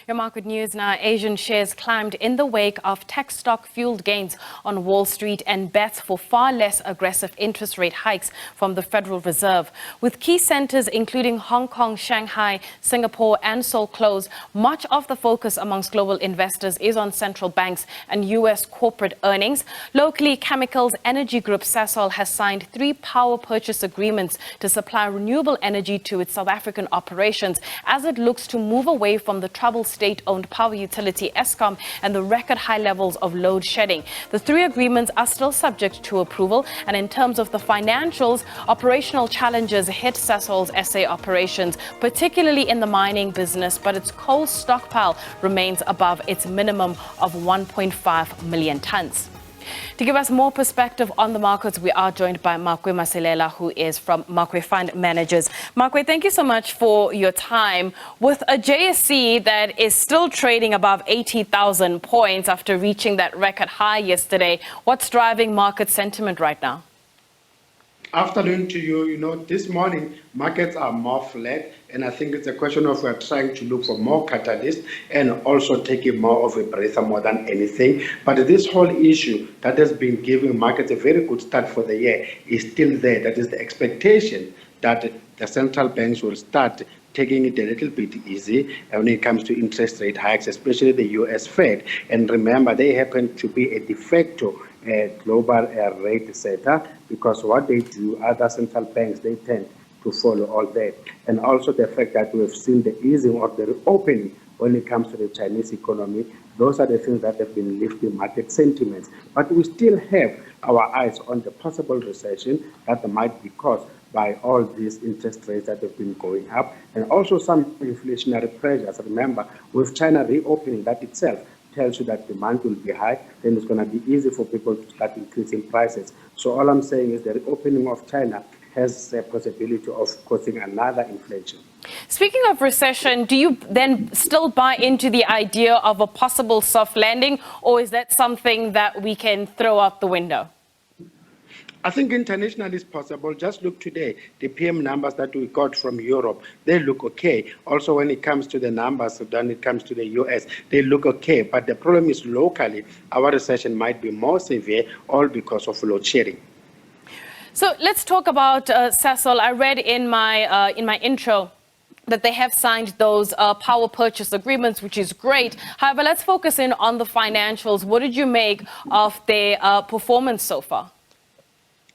Your market news now. Asian shares climbed in the wake of tech stock fueled gains on Wall Street and bets for far less aggressive interest rate hikes from the Federal Reserve. With key centers including Hong Kong, Shanghai, Singapore and Seoul closed, much of the focus amongst global investors is on central banks and U.S. corporate earnings. Locally, Chemicals Energy Group Sasol has signed 3 power purchase agreements to supply renewable energy to its South African operations as it looks to move away from the troubled state-owned power utility Eskom and the record high levels of load shedding. The 3 agreements are still subject to approval, and in terms of the financials, operational challenges hit Sasol's SA operations, particularly in the mining business, but its coal stockpile remains above its minimum of 1.5 million tons. To give us more perspective on the markets, we are joined by Makwe Masilela, who is from Makwe Fund Managers. Makwe, thank you so much for your time. With a JSE that is still trading above 80,000 points after reaching that record high yesterday, what's driving market sentiment right now? Afternoon to you. This morning markets are more flat, and I think it's a question of we're trying to look for more catalysts and also taking more of a breather more than anything. But this whole issue that has been giving markets a very good start for the year is still there. That is the expectation that the central banks will start taking it a little bit easy when it comes to interest rate hikes, especially the US Fed. And remember, they happen to be a de facto global rate setter, because what they do, other central banks, they tend to follow all that. And also the fact that we've seen the easing or the reopening when it comes to the Chinese economy, those are the things that have been lifting market sentiments. But we still have our eyes on the possible recession that might be caused by all these interest rates that have been going up, and also some inflationary pressures. Remember, with China reopening, that itself tells you that demand will be high, then it's going to be easy for people to start increasing prices. So all I'm saying is the reopening of China has a possibility of causing another inflation. Speaking of recession, do you then still buy into the idea of a possible soft landing, or is that something that we can throw out the window? I think internationally it's possible. Just look today, the PM numbers that we got from Europe, they look okay. Also, when it comes to the numbers, when it comes to the US, they look okay. But the problem is locally, our recession might be more severe, all because of load shedding. So let's talk about Sasol. I read in my intro that they have signed those power purchase agreements, which is great. However, let's focus in on the financials. What did you make of their performance so far?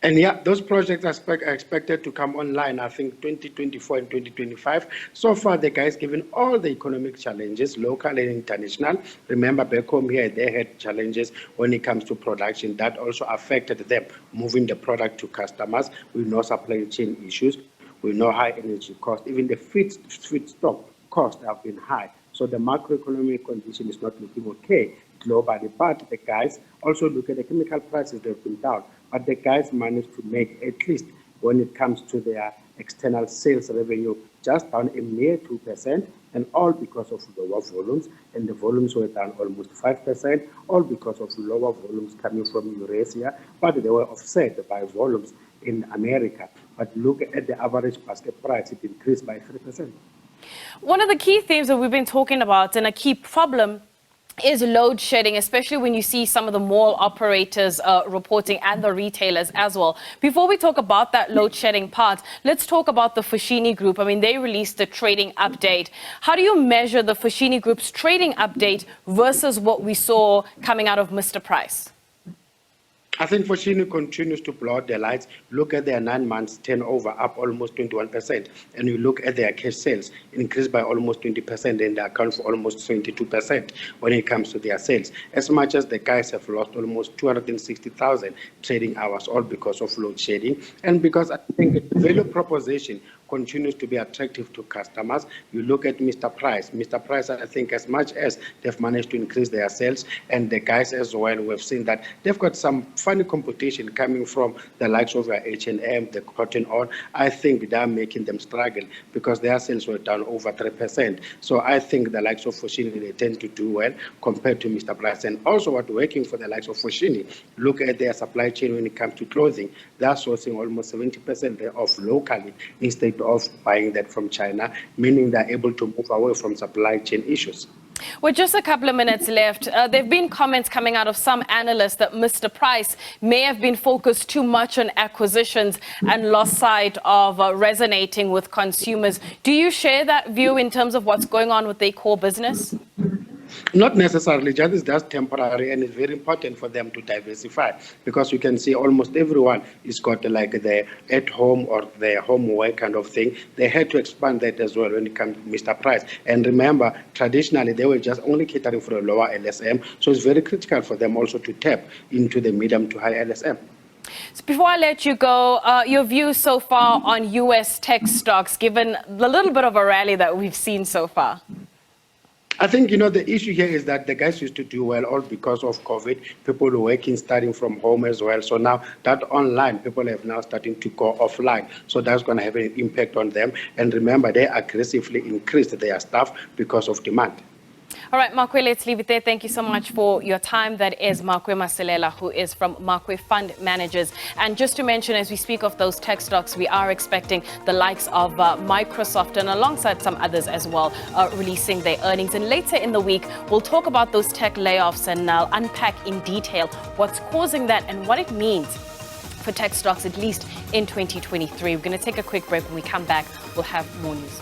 And yeah, those projects are expected to come online, I think, 2024 and 2025. So far, the guys, given all the economic challenges, local and international, remember back home here, they had challenges when it comes to production that also affected them, moving the product to customers. We know supply chain issues. We know high energy cost. Even the feedstock costs have been high. So the macroeconomic condition is not looking okay globally. But the guys also look at the chemical prices, they've been down. But the guys managed to make, at least when it comes to their external sales revenue, just down a mere 2%, and all because of lower volumes. And the volumes were down almost 5%, all because of lower volumes coming from Eurasia, but they were offset by volumes in America. But look at the average basket price, it increased by 3%. One of the key themes that we've been talking about, and a key problem, is load shedding, especially when you see some of the mall operators reporting and the retailers as well. Before we talk about that load shedding part, let's talk about the Foschini Group. I mean, they released a trading update. How do you measure the Foschini Group's trading update versus what we saw coming out of Mr. Price? I think Foschini continues to blow out the lights. Look at their 9 months turnover, up almost 21%. And you look at their cash sales, increased by almost 20%, and they account for almost 22% when it comes to their sales. As much as the guys have lost almost 260,000 trading hours, all because of load shedding. And because I think the value proposition continues to be attractive to customers. You look at Mr. Price. Mr. Price, I think, as much as they've managed to increase their sales, and the guys as well, we've seen that they've got some funny competition coming from the likes of H&M, the Cotton On. I think they're making them struggle because their sales were down over 3%. So I think the likes of Foschini, they tend to do well compared to Mr. Price. And also what's working for the likes of Foschini, look at their supply chain when it comes to clothing. They're sourcing almost 70% of locally instead of buying that from China, meaning they're able to move away from supply chain issues. With just a couple of minutes left, there have been comments coming out of some analysts that Mr. Price may have been focused too much on acquisitions and lost sight of resonating with consumers. Do you share that view in terms of what's going on with their core business? Not necessarily, just it's just temporary, and it's very important for them to diversify, because you can see almost everyone is got like the at home or the homework kind of thing. They had to expand that as well when it comes to Mr. Price. And remember, traditionally they were just only catering for a lower LSM, so it's very critical for them also to tap into the medium to high LSM. So before I let you go, your views so far on U.S. tech stocks, given the little bit of a rally that we've seen so far? I think, the issue here is that the guys used to do well all because of COVID. People were working, starting from home as well. So now that online, people have now starting to go offline. So that's going to have an impact on them. And remember, they aggressively increased their staff because of demand. All right, Makwe, let's leave it there. Thank you so much for your time. That is Makwe Masilela, who is from Makwe Fund Managers. And just to mention, as we speak of those tech stocks, we are expecting the likes of Microsoft and alongside some others as well releasing their earnings. And later in the week, we'll talk about those tech layoffs and I'll unpack in detail what's causing that and what it means for tech stocks, at least in 2023. We're going to take a quick break. When we come back, we'll have more news.